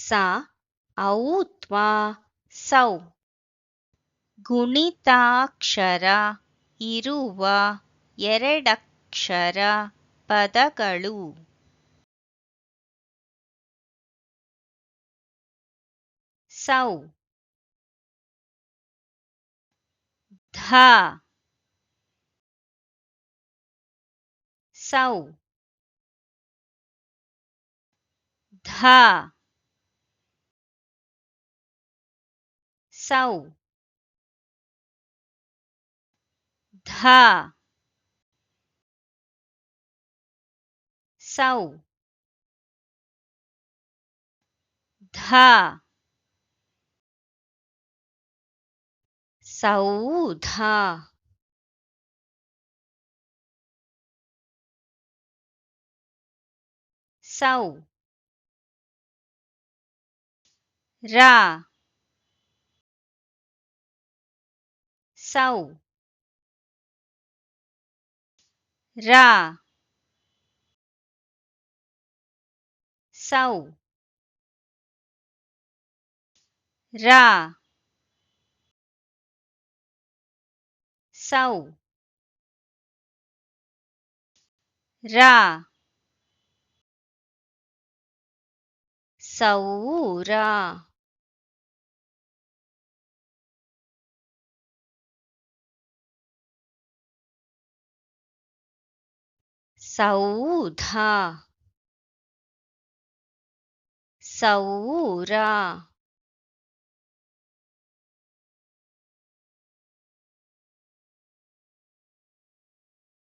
ಸ ಔತ್ವಾ ಸೌ ಗುಣಿತಾಕ್ಷರ ಇರುವ ಎರಡಕ್ಷರ ಪದಗಳು. ಸೌ ಧ ಸೌ ಧ ಸೌ ಧ ಸೌ ಧ ಸೌಧ ಸೌ ರ ಸೌ ರ ಸೌ ರ ಸೌ ರ ಸೌರ ಸೌಧ ಸೌರ